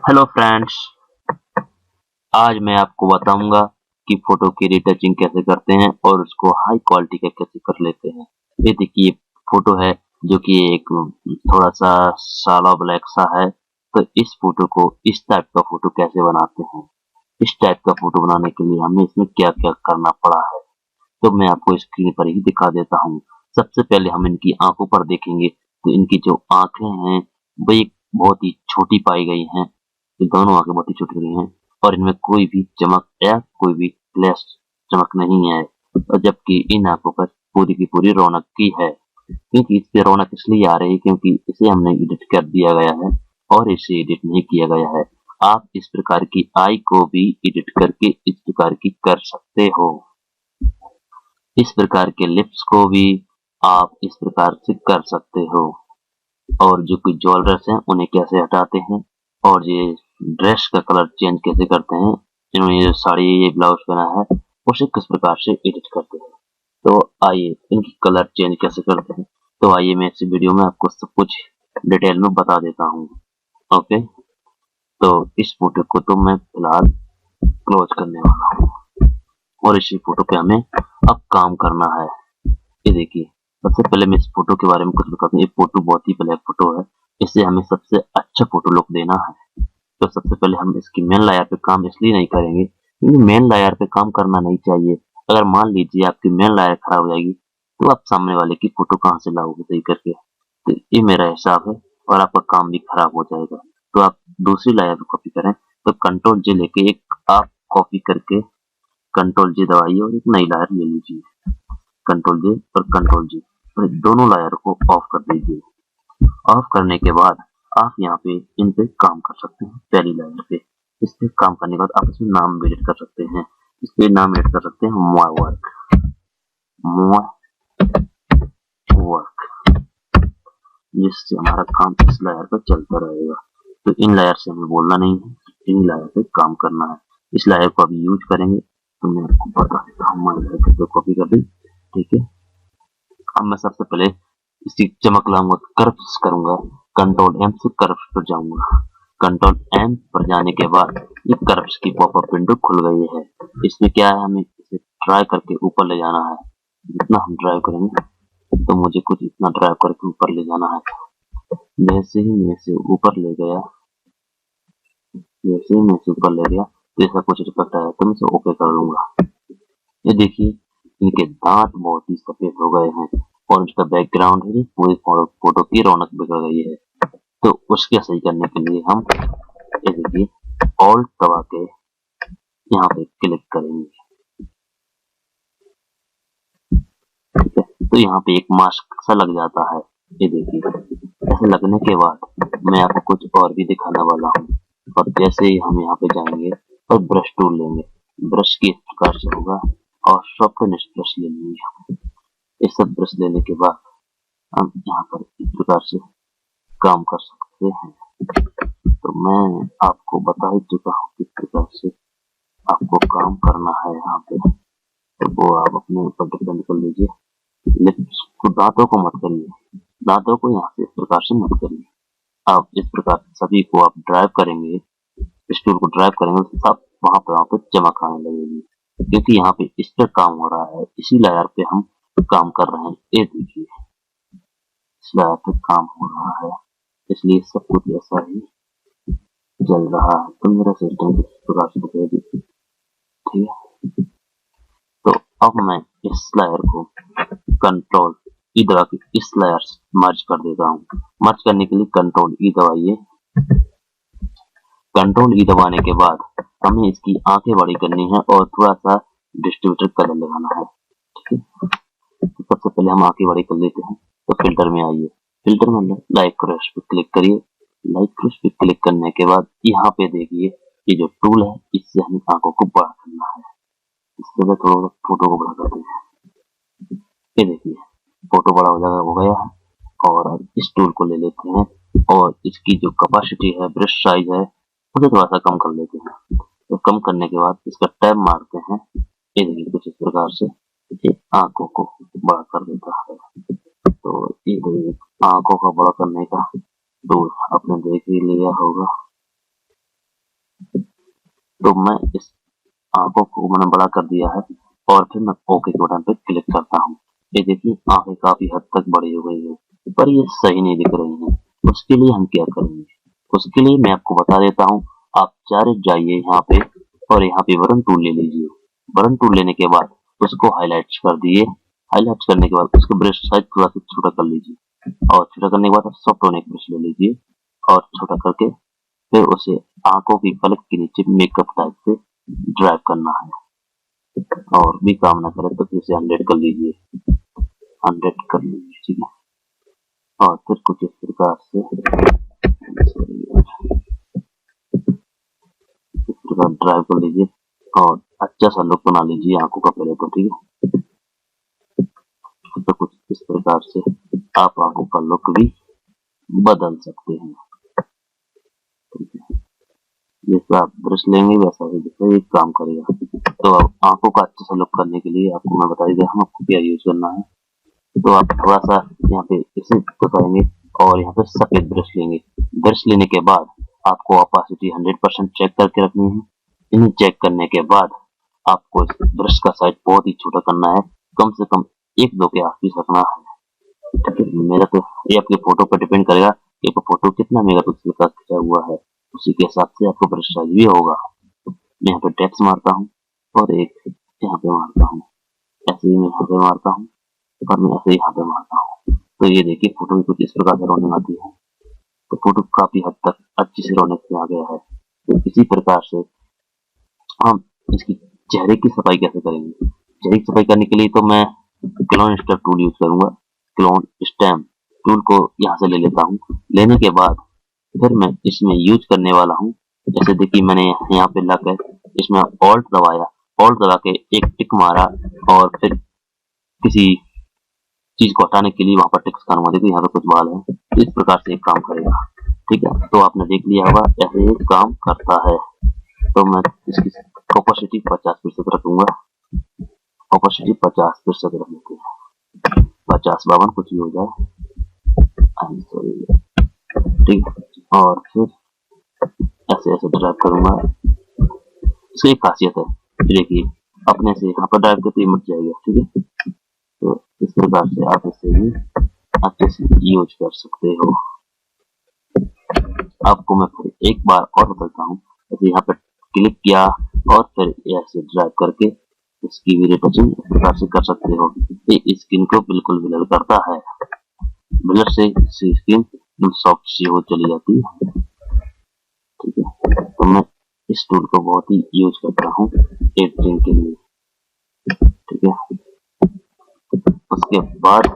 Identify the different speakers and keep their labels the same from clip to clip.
Speaker 1: Hello friends, आज मैं आपको बताऊंगा कि फोटो की रिटचिंग कैसे करते हैं और उसको हाई क्वालिटी का कैसे कर लेते हैं। ये देखिए फोटो है जो कि एक थोड़ा सा साला ब्लैक सा है। तो इस फोटो को इस टाइप का फोटो कैसे बनाते हैं, इस टाइप का फोटो बनाने के लिए हमें इसमें क्या क्या करना पड़ा है, तो मैं आपको स्क्रीन पर ही दिखा देता हूँ। सबसे पहले हम इनकी आंखों पर देखेंगे तो इनकी जो आंखें हैं वो एक बहुत ही छोटी पाई गई हैं। ये दोनों आंखें बहुत ही छोटी गई हैं और इनमें कोई भी चमक या कोई भी फ्लैश चमक नहीं है, और जबकि इन आंखों पर पूरी की पूरी रौनक की है। क्योंकि इसकी रौनक इसलिए आ रही है क्योंकि इसे हमने एडिट कर दिया गया है और इसे एडिट नहीं किया गया है। आप इस प्रकार की आई को भी एडिट करके इस प्रकार की कर सकते हो। इस प्रकार के लिप्स को भी आप इस प्रकार से कर सकते हो। और जो कुछ ज्वेलर्स हैं उन्हें कैसे हटाते हैं और ये ड्रेस का कलर चेंज कैसे करते हैं, इन्होंने ये साड़ी ये ब्लाउज पहना है उसे किस प्रकार से एडिट करते हैं, तो आइए इनकी कलर चेंज कैसे करते हैं। तो आइए मैं इस वीडियो में आपको सब कुछ डिटेल में बता देता हूँ। ओके, तो इस फोटो को तो मैं फिलहाल क्लोज करने वाला हूँ और इसी फोटो पे हमें अब काम करना है। ये देखिए, सबसे पहले मैं इस फोटो के बारे में कुछ बताता हूँ। ये फोटो बहुत ही ब्लैक फोटो है, इससे हमें सबसे अच्छा फोटो लुक देना है। तो सबसे पहले हम इसकी मेन लेयर पे काम इसलिए नहीं करेंगे क्योंकि मेन लेयर पे काम करना नहीं चाहिए। अगर मान लीजिए आपकी मेन लेयर खराब हो जाएगी तो आप सामने वाले की फोटो कहाँ से लाओगे सही करके। तो ये मेरा हिसाब है और आपका काम भी खराब हो जाएगा। तो आप दूसरी लेयर पे कॉपी करें, तो कंट्रोल जे लेके एक आप कॉपी करके कंट्रोल जे दबाइए और एक नई लेयर ले लीजिए। कंट्रोल जे और कंट्रोल जी और दोनों लेयर को ऑफ कर दीजिए। ऑफ करने के बाद आप यहाँ पे इन पे काम कर सकते हैं। पहली लेयर पे इस पे काम करने के बाद आप इसमें नाम एडिट कर सकते हैं। इस पे नाम एडिट कर सकते हैं मोय वर्क, मोय वर्क, जिससे हमारा काम इस लेयर पर चलता रहेगा। तो इन लेयर से हमें बोलना नहीं है, इन लेयर पे काम करना है। इस लेयर को अभी यूज करेंगे तो मैं आपको बता देता हूँ। मोय लेयर को कॉपी कर दी, ठीक है। अब मैं सबसे पहले इसकी चमक लाऊंगा, कर्व्स करूंगा। कंट्रोल एम से कर्व्स पर जाऊंगा। कंट्रोल एम पर जाने के बाद ये कर्व्स की पॉपअप विंडो खुल गई है। इसमें क्या है, हमें इसे ड्राई करके ऊपर ले जाना है। जितना हम ड्राइव करेंगे तो मुझे कुछ इतना ड्राइव करके ऊपर ले जाना है। जैसे ही मैं इसे ऊपर ले गया, जैसे ही मैं इसे ऊपर ले गया तो ऐसा कुछ इफेक्ट आया तो मैं इसे ओके कर लूंगा। ये देखिए, इनके दांत बहुत ही सफेद हो गए हैं और इसका बैकग्राउंड है पूरी फोटो की रौनक बिगड़ गई है। तो उसके सही करने के लिए हम ये देखिए ऑल्ट दबा के यहाँ पे क्लिक करेंगे, ठीक है। तो यहाँ पे एक मास्क सा लग जाता है। ये देखिए, ऐसे लगने के बाद मैं आपको कुछ और भी दिखाने वाला हूँ। और जैसे ही हम यहाँ पे जाएंगे और ब्रश टूल लेंगे, ब्रश की इस प्रकार से होगा और सॉफ्टनेस ब्रश ले लेंगे। ये सब ब्रश लेने के बाद हम यहाँ पर इस प्रकार से काम कर सकते हैं। तो मैं आपको बता ही चुका हूँ किस प्रकार से आपको काम करना है यहाँ पे, तो वो आप अपने ऊपर डिपेंड कर लीजिए। लिप्स को, दांतों को मत करिए, दांतों को यहाँ से इस प्रकार से मत करिए। आप इस प्रकार से सभी को आप ड्राइव करेंगे, स्टूल को ड्राइव करेंगे तो सब वहाँ पे चमक आने लगेगी। क्योंकि यहाँ पे इस पे काम हो रहा है, इसी लेयर पे हम काम कर रहे हैं। ये देखिए, इस लेयर पे काम हो रहा है, इसलिए सब कुछ ऐसा ही चल रहा है। तो मेरा सिस्टम इस प्रकार से दिखाई देती, ठीक है। तो अब मैं इस लेयर को कंट्रोल ई दबा के इस लेयर से मर्ज कर देता हूँ। मर्ज करने के लिए कंट्रोल ई दबाइए। कंट्रोल ई दबाने के बाद हमें इसकी आंखें बड़ी करनी है और थोड़ा सा डिस्ट्रीब्यूटर कलर लगाना है, ठीक है। तो सबसे पहले हम आंखें बड़ी कर लेते हैं। तो फिल्टर में आइए, फिल्टर में लाइट क्रश पे क्लिक करिए। लाइट क्रश पे क्लिक करने के बाद यहाँ पे देखिए ये जो टूल है इससे हमें आंखों को बड़ा करना है। इससे थोड़ा फोटो को बड़ा करते हैं। ये देखिए फोटो बड़ा हो गया है। और अब इस टूल को ले लेते हैं और इसकी जो कैपेसिटी है, ब्रश साइज है, उसे थोड़ा सा कम कर लेते हैं। तो कम करने के बाद इसका टैब मारते हैं। ये देखिए कुछ इस प्रकार से ये आंखों को बड़ा कर देता है। तो ये देखिए आंखों का बड़ा करने का टूल आपने देख ही लिया होगा। तो मैं इस आंखों को मैंने बड़ा कर दिया है और फिर मैं ओके के बटन पे क्लिक करता हूँ। ये देखिए आंखें काफी हद तक बड़ी हो गई है, पर ये सही नहीं दिख रही हैं। उसके लिए हम क्या करेंगे? उसके लिए मैं आपको बता देता हूँ। आप डायरेक्ट जाइए यहाँ पे और यहाँ पे बटन टूल ले लीजिए। बटन टूल लेने के बाद उसको हाईलाइट कर दिए। हाईलाइट करने के बाद उसका ब्रश साइज थोड़ा सा छोटा कर लीजिए और छोटा करने के बाद आप सॉफ्ट टोन एक ब्रश ले लीजिए और छोटा करके फिर उसे आंखों की पलक के नीचे मेकअप टाइप से ड्राइव करना है। और भी काम ना करे तो फिर से 100 कर लीजिए, 100 कर लीजिए, ठीक है। और फिर कुछ इस प्रकार से इस प्रकार ड्राइव कर लीजिए और अच्छा सा लुक बना लीजिए आंखों का पहले तो, ठीक है। तो कुछ इस प्रकार से आप आंखों का लुक भी बदल सकते हैं, ठीक है। जैसा आप ब्रश लेंगे वैसा ही जैसा एक काम करेगा। तो अब आंखों का अच्छा सा लुक करने के लिए आपको मैं बता देता हूँ आपको क्या यूज करना है। तो आप थोड़ा सा यहाँ पे इसे दबाएंगे और यहाँ पे सफेद ब्रश लेंगे। ब्रश लेने के बाद आपको ऑपासिटी 100% चेक करके रखनी है। इन्हें चेक करने के बाद आपको इस ब्रश का साइज बहुत ही छोटा करना है, कम से कम 1-2 के आसपास रखना है, ठीक है। मेरा तो ये आपके फोटो पर डिपेंड करेगा कि आपका फोटो कितना मेगापिक्सल का खींचा हुआ है, उसी के हिसाब से आपको ब्रश साइज भी होगा। मैं यहाँ पे टैप्स मारता हूँ और एक यहाँ पे मारता हूँ, ऐसे ही मैं यहाँ पे मारता हूँ और मैं ऐसे यहाँ पे मारता हूँ। तो ये देखिए फोटो में कुछ इस प्रकार से रौनक आती है। तो फोटो काफी हद तक अच्छी सी रौनक से आ गया है। तो इसी प्रकार से हम इसकी चेहरे की सफाई कैसे करेंगे? चेहरे की सफाई करने के लिए तो मैं क्लोन स्टैम्प टूल यूज करूंगा। क्लोन स्टैम्प टूल को यहाँ से ले लेता हूँ। लेने के बाद फिर मैं इसमें यूज करने वाला हूँ। जैसे देखिए मैंने यहाँ पे लाकर इसमें ऑल्ट दबाया, ऑल्ट दबा के एक टिक मारा और फिर किसी चीज को हटाने के लिए वहां पर टिक्स करूंगा। देखिए यहाँ पे कुछ बाल है, इस प्रकार से एक काम करेगा, ठीक है। तो आपने देख लिया होगा ऐसे एक काम करता है। तो मैं इसकी ऑपोसिटी 50% रखूंगा। ऑपोसिटी 50% रख लेते हैं, 50-52 कुछ भी हो जाए, ठीक है। और फिर ऐसे ऐसे ड्राइव करूंगा। इसकी एक खासियत है, देखिए अपने से यहाँ पर ड्राइव करते ही मच जाएगा, ठीक है। तो इस प्रकार से आप इसे भी अच्छे से यूज कर सकते हो। आपको मैं फिर एक बार और बताता हूँ। जैसे यहाँ पर क्लिक किया और फिर ऐसे ड्रैग करके इसकी भी रिटचिंग इस प्रकार से कर सकते हो। ये स्किन को बिल्कुल ब्लर करता है, ब्लर से स्किन सॉफ्ट सी हो चली जाती है, ठीक है। तो मैं इस टूल को बहुत ही यूज करता हूँ एडिटिंग के लिए, ठीक है। उसके बाद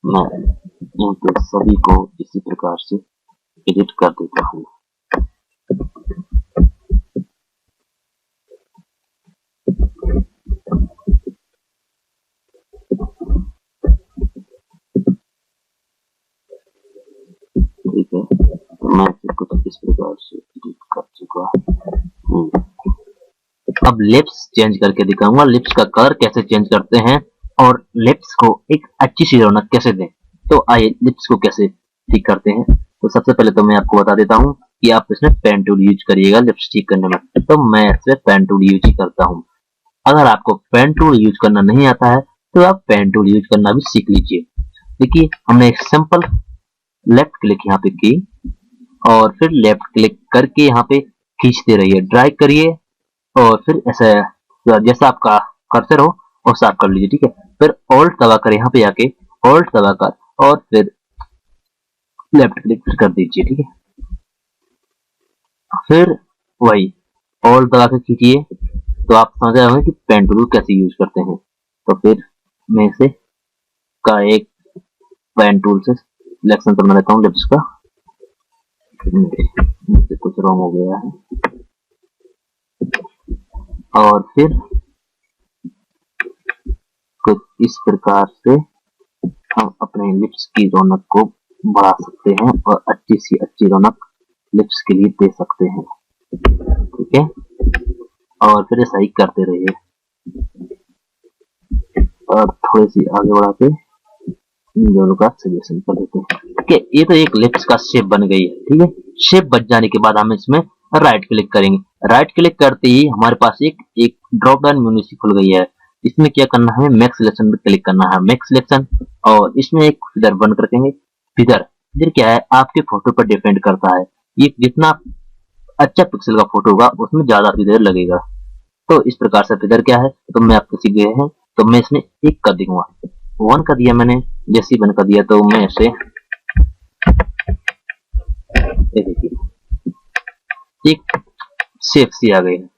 Speaker 1: मैं इन सभी को इसी प्रकार से एडिट कर देता हूँ। ठीक है, तो मैं इसे कुछ इस प्रकार से एडिट कर चुका हूँ। अब लिप्स चेंज करके दिखाऊंगा, लिप्स का कलर कैसे चेंज करते हैं और लिप्स को एक अच्छी सी रौनक कैसे दें। तो आइए लिप्स को कैसे ठीक करते हैं। तो सबसे पहले तो मैं आपको बता देता हूँ कि आप इसमें पेन टूल यूज करिएगा लिप्स ठीक करने में। तो मैं इसमें पेन टूल यूज ही करता हूँ। अगर आपको पेन टूल यूज करना नहीं आता है तो आप पेन टूल यूज करना भी सीख लीजिए। देखिए हमने एक सिंपल लेफ्ट क्लिक यहाँ पे की और फिर लेफ्ट क्लिक करके यहाँ पे खींचते रहिए, ड्रैग करिए और फिर ऐसा जैसा आपका कर्सर हो वैसा आप कर लीजिए, ठीक है। फिर ऑल्ट दबाकर यहाँ पे आके ऑल्ट दबाकर और फिर लेफ्ट क्लिक कर दीजिए, ठीक है। फिर वही ऑल्ट दबा के खींचिए तो आप समझ रहे होंगे कि पेन टूल कैसे यूज करते हैं। तो फिर मैं इसे का एक पेन टूल से सिलेक्शन करना लेता हूँ लिप्स का। मुझसे कुछ रॉन्ग हो गया है और फिर कुछ इस प्रकार से हम अपने लिप्स की रौनक को बढ़ा सकते हैं और अच्छी सी अच्छी रौनक लिप्स के लिए दे सकते हैं, ठीक है। और फिर ऐसा ही करते रहिए और थोड़ी सी आगे बढ़ा के इन दोनों का सजेशन कर देते हैं, ठीक है। ये तो एक लिप्स का शेप बन गई है, ठीक है। शेप बन जाने के बाद हम इसमें राइट क्लिक करेंगे। राइट क्लिक करते ही हमारे पास एक एक ड्रॉप डाउन मेन्यू सी खुल गई है। इसमें क्या करना है, मेक सिलेक्शन पे क्लिक करना है, मेक सिलेक्शन, और इसमें एक फिगर बंद कर देंगे। फिगर फिर क्या है, आपके फोटो पर डिपेंड करता है, ये जितना अच्छा पिक्सल का फोटो होगा उसमें ज्यादा फिगर लगेगा। तो इस प्रकार से फिगर क्या है, तो मैं आपको सीख गए हैं, तो मैं इसमें एक कर दूंगा, 1 कर दिया मैंने। जैसे ही 1 कर दिया तो मैं इसे देखिए एक शेप सी आ गई है,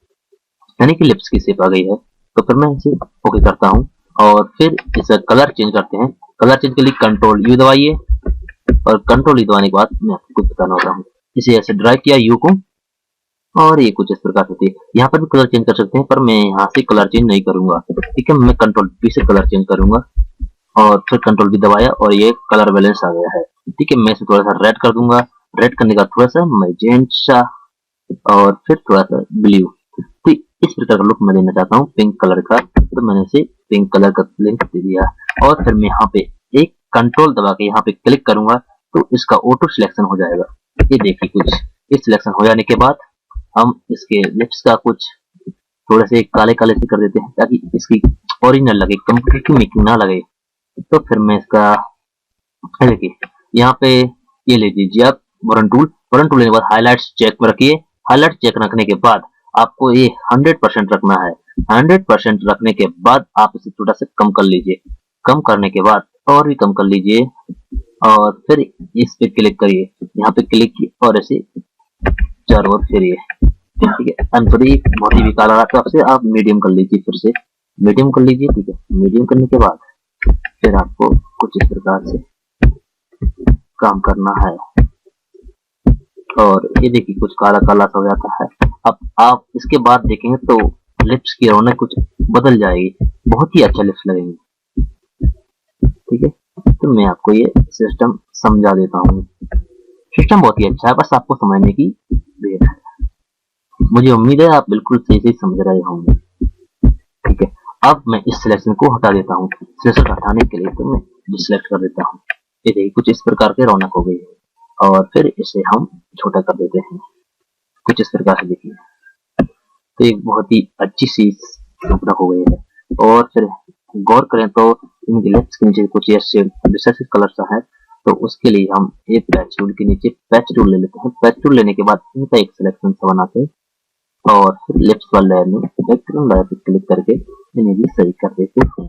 Speaker 1: यानी कि लिप्स की शेप आ गई है। तो फिर मैं इसे ओके करता हूँ और फिर इसका कलर चेंज करते हैं। कलर चेंज के लिए कंट्रोल यू दबाइए, और कंट्रोल यू दबाने के बाद मैं आपको कुछ बताना होता हूँ। इसे ऐसे ड्रैग किया यू को, और ये कुछ इस प्रकार होती है। यहाँ पर भी कलर चेंज कर सकते हैं, पर मैं यहाँ से कलर चेंज नहीं करूंगा। ठीक है, मैं कंट्रोल पी से कलर चेंज करूंगा, और फिर कंट्रोल भी दबाया और ये कलर बैलेंस आ गया है। ठीक है, मैं इसे थोड़ा सा रेड कर दूंगा। रेड करने का थोड़ा सा मैजेंटा, और फिर थोड़ा सा ब्लू। तो इस प्रकार का लुक मैं देना चाहता हूँ पिंक कलर का, तो मैंने इसे पिंक कलर का लिंक दे दिया। और फिर मैं यहाँ पे एक कंट्रोल दबा के यहाँ पे क्लिक करूंगा, तो इसका ऑटो सिलेक्शन हो जाएगा। ये देखिए कुछ इस सिलेक्शन हो जाने के बाद हम इसके लिप्स का कुछ थोड़े से काले काले से कर देते हैं, ताकि इसकी ओरिजिनल लगे, कंप्यूटर की मेकिंग ना लगे। तो फिर मैं इसका देखिए यहाँ पे ये ले लीजिए आप बटन टूल। बटन टूल लेने के बाद हाईलाइट्स चेक में रखिए। हाईलाइट चेक रखने के बाद आपको ये 100% रखना है। 100% रखने के बाद आप इसे थोड़ा सा कम कर लीजिए। कम करने के बाद और भी कम कर लीजिए, और फिर इस पे क्लिक करिए। यहाँ पे क्लिक किए और ऐसे चारों ओर फिरिए। ठीक है, थोड़ी बहुत ही बेकार लगा तो आपसे आप मीडियम कर लीजिए, फिर से मीडियम कर लीजिए। ठीक है, मीडियम करने के बाद फिर आपको कुछ इस प्रकार से काम करना है, और ये देखिए कुछ काला काला सा हो जाता है। अब आप इसके बाद देखेंगे तो लिप्स की रौनक कुछ बदल जाएगी, बहुत ही अच्छा लिप्स लगेंगे। ठीक है, तो मैं आपको ये सिस्टम समझा देता हूँ। सिस्टम बहुत ही अच्छा है, बस आपको समझने की देर है। मुझे उम्मीद है आप बिल्कुल सही से समझ रहे होंगे। ठीक है, अब मैं इस सिलेक्शन को हटा देता हूँ। सिलेक्शन हटाने के लिए तो मैं डिसलेक्ट कर देता हूँ। ये देखिए कुछ इस प्रकार के रौनक हो गई है, और फिर इसे हम छोटा कर देते हैं कुछ इस प्रकार से। देखिए तो एक बहुत ही अच्छी सी रौनक हो गई है। और फिर गौर करें तो इनके लेफ्ट के नीचे कुछ ऐसे रिसेसिव कलर सा है, तो उसके लिए हम एक पैच टूल के नीचे पैच टूल ले लेते हैं। पैच टूल लेने के बाद इनका एक सिलेक्शन सा बनाते हैं, और फिर लेफ्ट वाले लेयर में बैकग्राउंड लेयर पे क्लिक करके इन्हें भी सही कर देते हैं।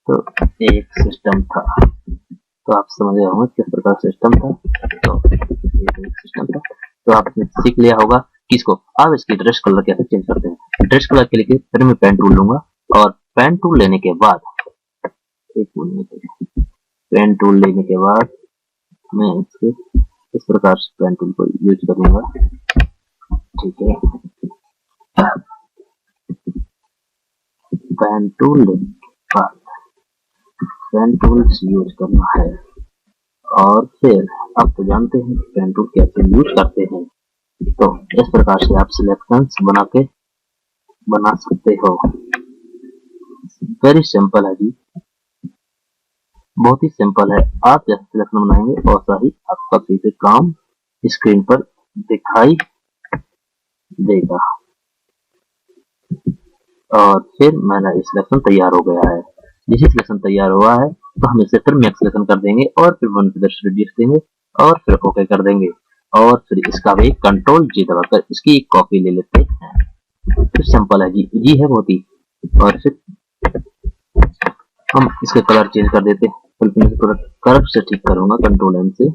Speaker 1: तो एक सिस्टम था, तो आप समझ गए होंगे किस प्रकार सिस्टम था। तो एक सिस्टम था, तो आपने सीख लिया होगा कि इसको आप इसकी ड्रेस कलर कैसे चेंज करते हैं। ड्रेस कलर के लिए फिर मैं पेन टूल लूंगा, और पेन टूल लेने के बाद पेन टूल लेने के बाद मैं इसके इस प्रकार से पेन टूल को यूज करूंगा। ठीक है, पेन टूल लेने के बाद पेन टूल्स यूज करना है, और फिर आप तो जानते हैं पेन टूल कैसे यूज करते हैं। तो इस प्रकार से आप सिलेक्शंस बना सकते हो। वेरी सिंपल है जी, बहुत ही सिंपल है। आप जैसे सिलेक्शन बनाएंगे वैसा ही आपका सीधे काम स्क्रीन पर दिखाई देगा। और फिर मेरा सिलेक्शन तैयार हो गया है। जैसे सिलेक्शन तैयार हुआ है तो हम इसे फिर मैक्स सिलेक्शन कर देंगे, और फिर 1 रेडियस देंगे, और फिर ओके कर देंगे। और फिर इसका भी कंट्रोल जी दबाकर इसकी एक कॉपी ले लेते हैं। फिर सिंपल है जी, इजी है बहुत ही। और फिर हम इसके कलर चेंज कर देते हैं। थोड़ा कर्व से ठीक करूंगा कंट्रोल एम से,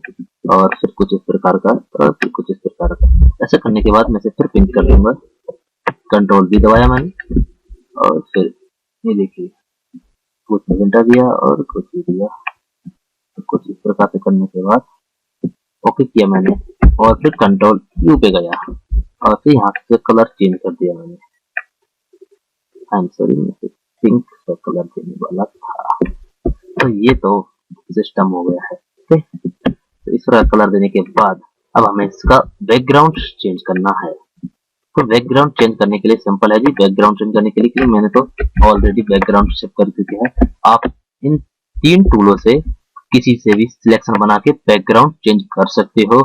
Speaker 1: और फिर कुछ इस प्रकार का, और फिर कुछ इस प्रकार का। ऐसा करने के बाद मैं इसे फिर पिंक कर दूंगा। कंट्रोल भी दबाया मैंने, और फिर ये देखिए कुछ घंटा दिया और कुछ भी दिया। तो कुछ इस प्रकार से करने के बाद ओके किया मैंने, और फिर कंट्रोल यू पे गया, और फिर यहाँ से कलर चेंज कर दिया मैंने। आई एम सॉरी, मैं पिंक का कलर देने वाला था। तो ये तो सिस्टम हो गया है। ठीक है, तो इस तरह कलर देने के बाद अब हमें इसका बैकग्राउंड चेंज करना है। तो बैकग्राउंड चेंज करने के लिए सिंपल है जी। बैकग्राउंड चेंज करने के लिए मैंने तो ऑलरेडी बैकग्राउंड सेट कर चुके हैं। आप इन 3 टूलों से किसी से भी सिलेक्शन बना के बैकग्राउंड चेंज कर सकते हो।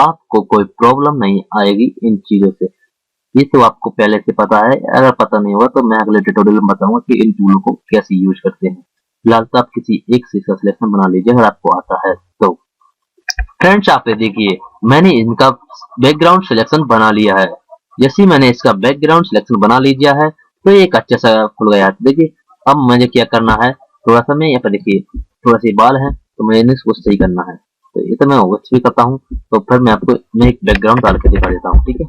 Speaker 1: आपको कोई प्रॉब्लम नहीं आएगी इन चीजों से। ये तो आपको पहले से पता है, अगर पता नहीं होगा तो मैं अगले ट्यूटोरियल में बताऊंगा कि इन टूलों को कैसे यूज करते हैं। फिलहाल तो आप किसी एक से इसका सिलेक्शन बना लीजिए अगर आपको आता है तो। फ्रेंड्स आप ये देखिए, मैंने इनका बैकग्राउंड सिलेक्शन बना लिया है। जैसे ही मैंने इसका बैकग्राउंड सिलेक्शन बना लिया है तो एक अच्छा सा खुल गया। देखिए अब मुझे क्या करना है, थोड़ा सा मैं यहाँ पर देखिए थोड़ा सी बाल है तो मैंने इसको सही करना है। तो ये तो मैं ओवरस्पी करता हूँ, तो फिर मैं एक बैकग्राउंड डाल के दिखा देता हूँ। ठीक है,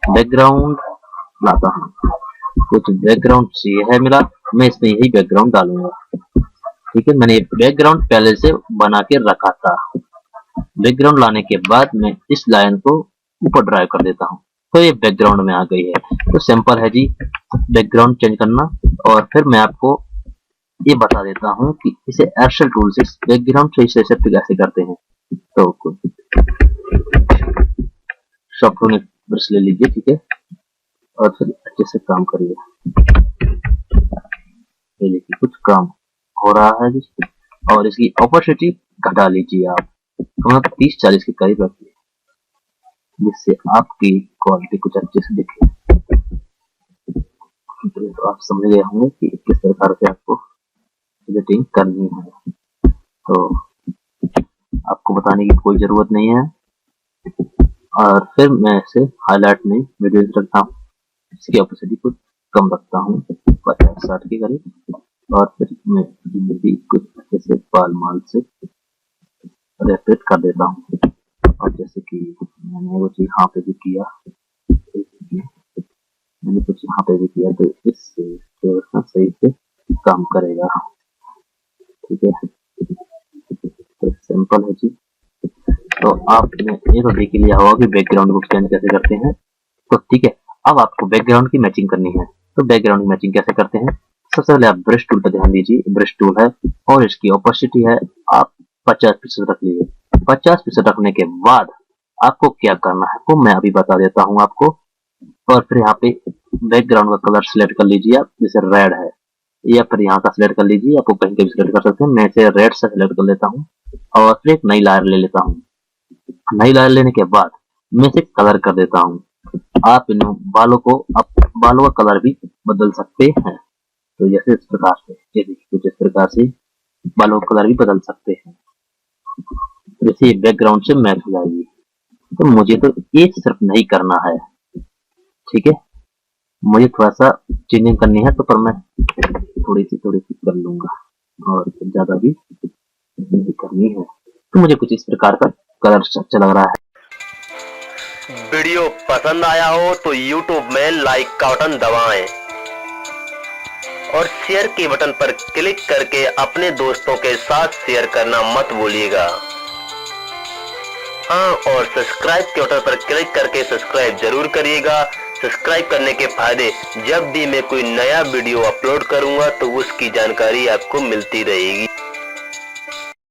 Speaker 1: बैकग्राउंड लाता हूँ, कुछ बैकग्राउंड ये है मेरा, मैं इसमें यही बैकग्राउंड डालूंगा। ठीक है, मैंने बैकग्राउंड पहले से बना के रखा था। बैकग्राउंड लाने के बाद मैं इस लाइन को ऊपर ड्राइव कर देता हूँ, तो ये बैकग्राउंड में आ गई है। तो सिंपल है जी बैकग्राउंड चेंज करना। और फिर मैं आपको ये बता देता हूँ कि इसे एक्सेल टूल से बैकग्राउंड से सेट कैसे करते हैं। तो सॉफ्टवेयर ब्रश ले लीजिए, ठीक है, और फिर अच्छे से काम करिए। ये देखिए कुछ काम हो रहा है जी। और इसकी ऑपोसिटी घटा लीजिए आप, तो 30-40 के करीब रखिए, जिससे आपकी क्वालिटी कुछ अच्छे से दिखे। तो आप समझ गए होंगे कि किस प्रकार से आपको एडिटिंग करनी है, तो आपको बताने की कोई जरूरत नहीं है। और फिर मैं इसे हाईलाइट में वीडियो रखता हूँ, इसकी ऑपोसिटी को कम रखता हूँ 50-60 के करीब। और फिर मैं भी कुछ अच्छे से बाल माल से रेपेट कर देता हूँ। और जैसे कि मैंने वो चीज यहाँ पे भी किया, मैंने कुछ यहाँ पे भी किया, तो इससे सही से काम करेगा। ठीक है, तो सिंपल है जी। तो आपने ये तो देख लिया होगा कि बैकग्राउंड को चेंज कैसे करते हैं। तो ठीक है, अब आपको बैकग्राउंड की मैचिंग करनी है। तो बैकग्राउंड की मैचिंग कैसे करते हैं, सबसे पहले आप ब्रश टूल पर ध्यान दीजिए। ब्रश टूल है और इसकी ऑपोसिटी है आप 50% रख लीजिए। 50% रखने के बाद आपको क्या करना है वो मैं अभी बता देता हूँ आपको। और फिर यहाँ पे बैकग्राउंड का कलर सिलेक्ट कर लीजिए आप, जैसे रेड है, या फिर यहाँ का सिलेक्ट कर लीजिए, आपको कहीं का भी सिलेक्ट कर सकते हैं। मैं इसे रेड से सिलेक्ट कर लेता हूँ और फिर एक नई लायर ले लेता हूँ। नई लायर लेने के बाद मैं इसे कलर कर देता हूँ। आप इन बालों का कलर भी बदल सकते हैं। तो जैसे इस प्रकार से, जैसे कुछ इस प्रकार से बालों का कलर भी बदल सकते हैं, जैसे बैकग्राउंड से मैच हो जाएगी। तो मुझे तो ये सिर्फ नहीं करना है, ठीक है, मुझे थोड़ा सा चेंजिंग करनी है, तो पर मैं थोड़ी सी कर लूंगा और ज्यादा भी नहीं करनी है। तो मुझे कुछ इस प्रकार का कलर अच्छा लग रहा है।
Speaker 2: वीडियो पसंद आया हो तो YouTube में लाइक का बटन दबाएं और शेयर के बटन पर क्लिक करके अपने दोस्तों के साथ शेयर करना मत भूलिएगा। हाँ, और सब्सक्राइब के बटन पर क्लिक करके सब्सक्राइब जरूर करिएगा। सब्सक्राइब करने के फायदे, जब भी मैं कोई नया वीडियो अपलोड करूंगा तो उसकी जानकारी आपको मिलती रहेगी।